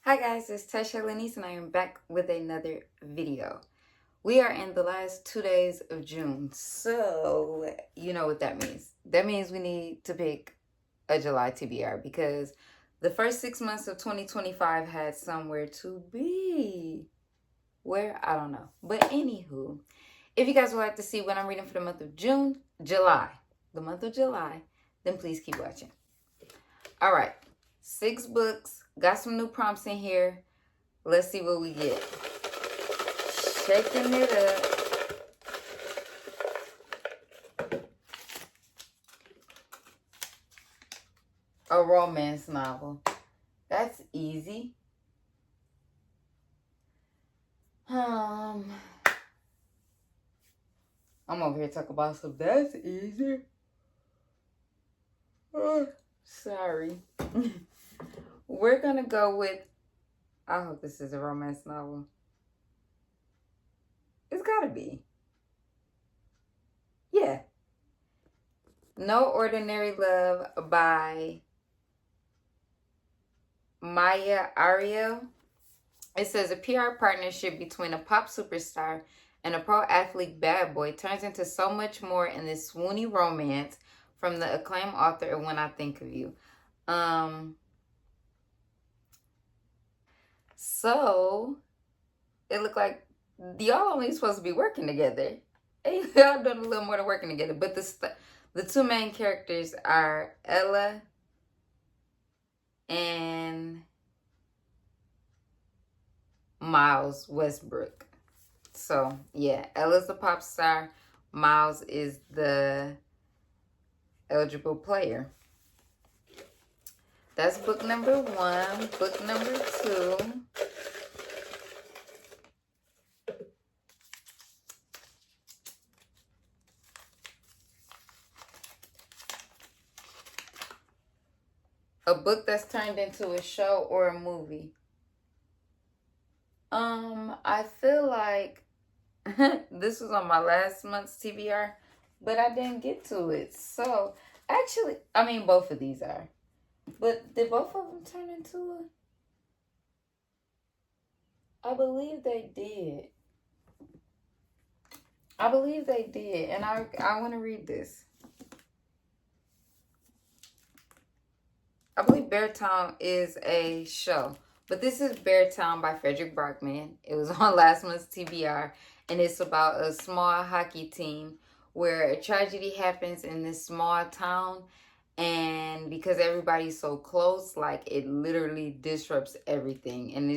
Hi guys, it's Tasha Lenise and I am back with another video. We are in the last 2 days of June, so you know what that means. That means we need to pick a July TBR because the first 6 months of 2025 had somewhere to be. Where? I don't know. But anywho, if you guys would like to see what I'm reading for the month of the month of July, then please keep watching. All right, 6 books. Got some new prompts in here. Let's see what we get. Shaking it up. A romance novel. That's easy. I'm over here talking about some that's easy. Sorry. We're gonna go with, I hope this is a romance novel. It's gotta be. Yeah. No Ordinary Love by Maya Ariel. It says a PR partnership between a pop superstar and a pro athlete bad boy turns into so much more in this swoony romance from the acclaimed author of When I Think of You. So it looked like y'all only supposed to be working together. And y'all done a little more than working together. But the two main characters are Ella and Miles Westbrook. So yeah, Ella's the pop star. Miles is the eligible player. That's book number 1. Book number 2. A book that's turned into a show or a movie. I feel like this was on my last month's TBR, but I didn't get to it. So, actually, I mean, both of these are. But did both of them turn into I believe they did. I believe they did. And I want to read this. I believe Beartown is a show. But this is Beartown by Frederick Brockman. It was on last month's TBR. And it's about a small hockey team where a tragedy happens in this small town. And because everybody's so close, like, it literally disrupts everything. And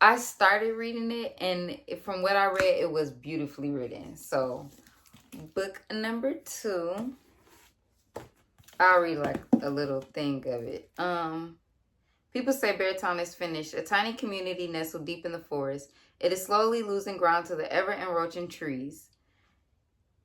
I started reading it, and from what I read, it was beautifully written. So, book number 2. I'll read like a little thing of it. People say Beartown is finished. A tiny community nestled deep in the forest. It is slowly losing ground to the ever-encroaching trees.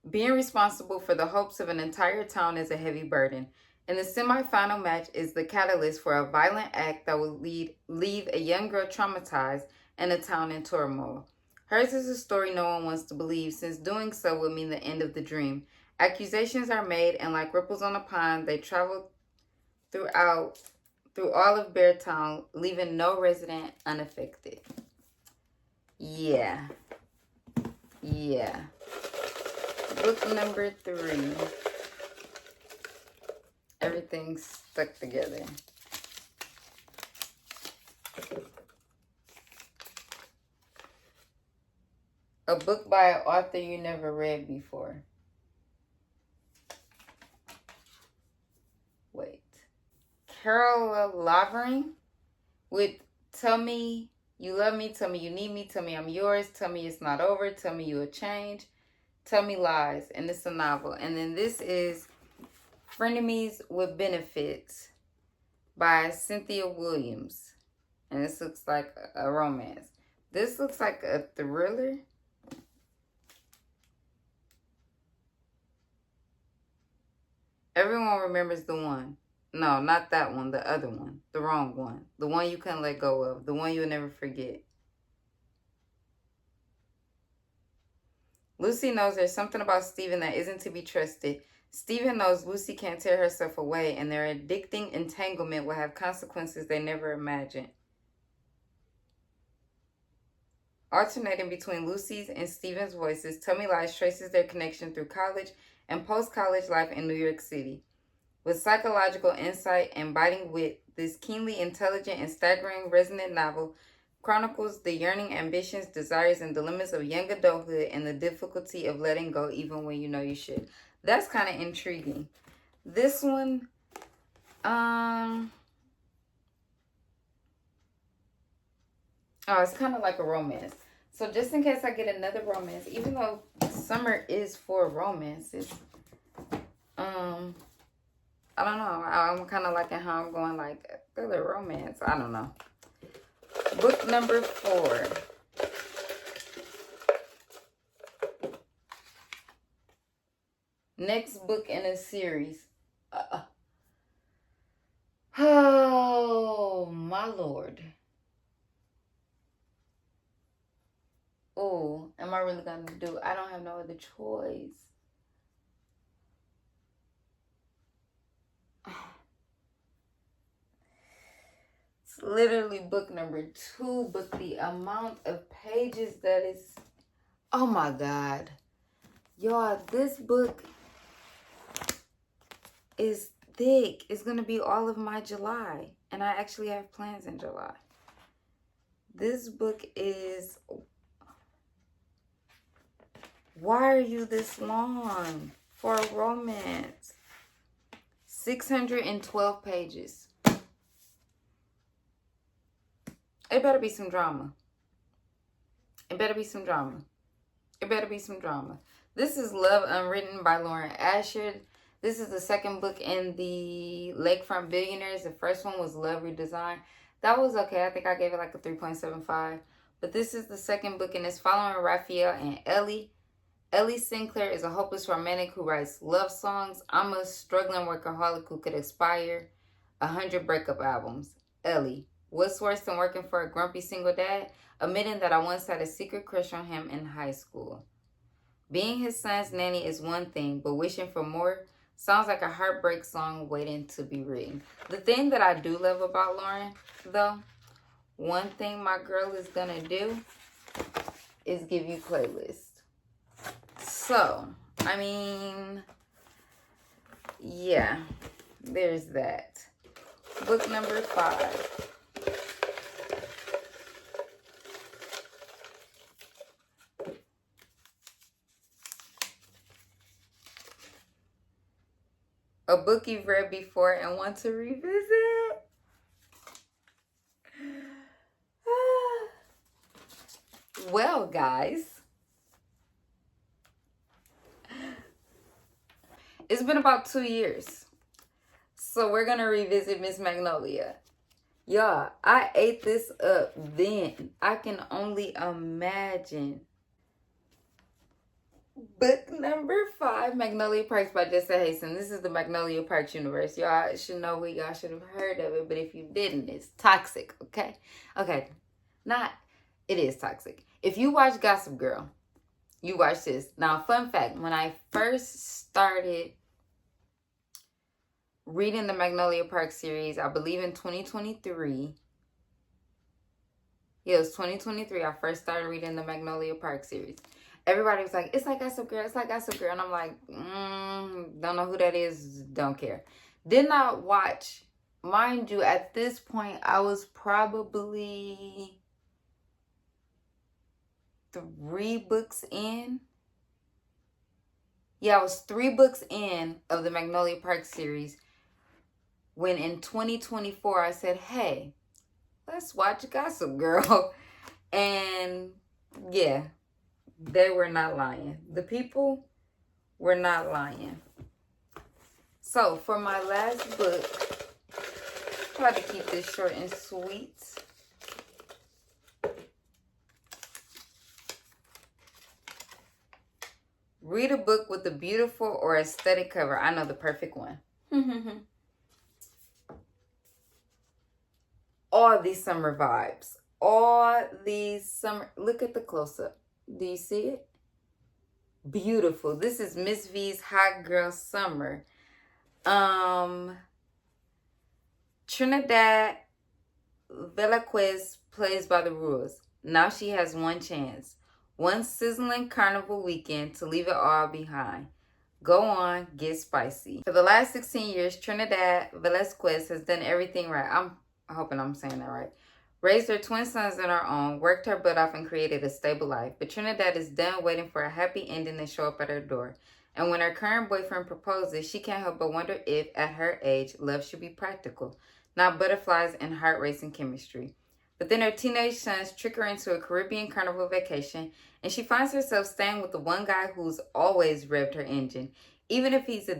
Being responsible for the hopes of an entire town is a heavy burden. And the semi-final match is the catalyst for a violent act that will leave a young girl traumatized and a town in turmoil. Hers is a story no one wants to believe, since doing so would mean the end of the dream. Accusations are made, and like ripples on a pond, they travel through all of Beartown, leaving no resident unaffected. Yeah. Book number 3. Everything's stuck together. A book by an author you never read before. Wait. Carol Lavering with Tell Me You Love Me, Tell Me You Need Me, Tell Me I'm Yours, Tell Me It's Not Over, Tell Me You'll Change, Tell Me Lies. And it's a novel. And then this is Frenemies with Benefits by Cynthia Williams. And this looks like a romance. This looks like a thriller. Everyone remembers the one. No, not that one. The other one. The wrong one. The one you couldn't let go of. The one you'll never forget. Lucy knows there's something about Steven that isn't to be trusted. Stephen knows Lucy can't tear herself away, and their addicting entanglement will have consequences they never imagined. Alternating between Lucy's and Stephen's voices, Tell Me Lies traces their connection through college and post-college life in New York City. With psychological insight and biting wit, this keenly intelligent and staggering resonant novel chronicles the yearning, ambitions, desires, and dilemmas of young adulthood and the difficulty of letting go even when you know you should. That's kind of intriguing. This one, oh, it's kind of like a romance. So just in case I get another romance, even though summer is for romances, I don't know. I'm kind of liking how I'm going, like, thriller romance. I don't know. Book number 4. Next book in a series. Oh, my Lord. Oh, am I really going to do? I don't have no other choice. It's literally book number 2, but the amount of pages that is, oh my God. Y'all, this book is thick. It's going to be all of my July, and I actually have plans in July. This book is, why are you this long for a romance? 612 pages. It better be some drama. It better be some drama. It better be some drama. This is Love Unwritten by Lauren Asher. This is the second book in the Lakefront Billionaires. The first one was Love Redesigned. That was okay. I think I gave it like a 3.75. But this is the second book, and it's following Raphael and Ellie. Ellie Sinclair is a hopeless romantic who writes love songs. I'm a struggling workaholic who could aspire 100 breakup albums. Ellie, what's worse than working for a grumpy single dad? Admitting that I once had a secret crush on him in high school. Being his son's nanny is one thing, but wishing for more sounds like a heartbreak song waiting to be written. The thing that I do love about Lauren, though, one thing my girl is going to do is give you playlists. So, I mean, yeah, there's that. Book number 5. A book you've read before and want to revisit. Well, guys, it's been about 2 years. So we're going to revisit Miss Magnolia. Y'all, I ate this up then. I can only imagine. Book number 5, Magnolia Parks by Jessa Hasten. This is the Magnolia Parks universe. Y'all should know it. Y'all should have heard of it. But if you didn't, it's toxic, okay? Okay. It is toxic. If you watch Gossip Girl, you watch this. Now, fun fact. When I first started reading the Magnolia Parks series, I believe in 2023. Yeah, it was 2023. I first started reading the Magnolia Parks series. Everybody was like, it's like Gossip Girl, it's like Gossip Girl. And I'm like, don't know who that is, don't care. Did not watch. Mind you, at this point, I was probably 3 books in. Yeah, I was 3 books in of the Magnolia Parks series when in 2024, I said, hey, let's watch Gossip Girl. And yeah. They were not lying. The people were not lying. So, for my last book, try to keep this short and sweet. Read a book with a beautiful or aesthetic cover. I know the perfect one. All these summer vibes. All these summer. Look at the close-up. Do you see it? beautiful. This is Miss V's Hot Girl Summer. Trinidad Velazquez plays by the rules. Now she has one chance. One sizzling carnival weekend to leave it all behind. Go on, get spicy. For the last 16 years, Trinidad Velazquez has done everything right. I'm hoping I'm saying that right. Raised her twin sons on her own, worked her butt off, and created a stable life. But Trinidad is done waiting for a happy ending to show up at her door. And when her current boyfriend proposes, she can't help but wonder if, at her age, love should be practical, not butterflies and heart-racing chemistry. But then her teenage sons trick her into a Caribbean carnival vacation, and she finds herself staying with the one guy who's always revved her engine, even if he's a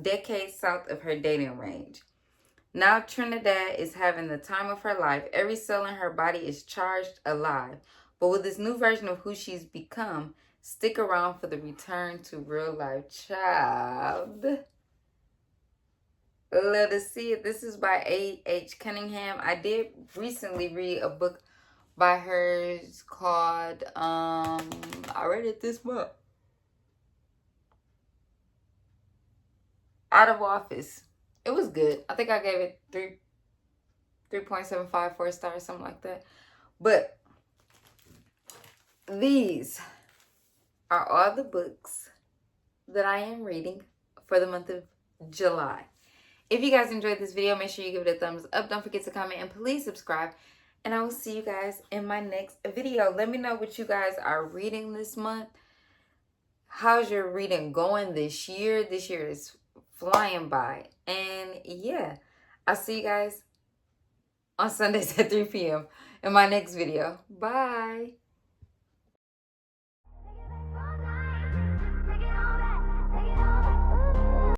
decade south of her dating range. Now Trinidad is having the time of her life. Every cell in her body is charged alive. But with this new version of who she's become, stick around for the return to real life. Child. Love to see it. This is by A.H. Cunningham. I did recently read a book by hers called, I read it this month. Out of Office. It was good. I think I gave it 3.75, 4 stars, something like that. But these are all the books that I am reading for the month of July. If you guys enjoyed this video, make sure you give it a thumbs up. Don't forget to comment and please subscribe. And I will see you guys in my next video. Let me know what you guys are reading this month. How's your reading going this year? This year is flying by. And yeah, I'll see you guys on Sundays at 3 p.m. in my next video. Bye.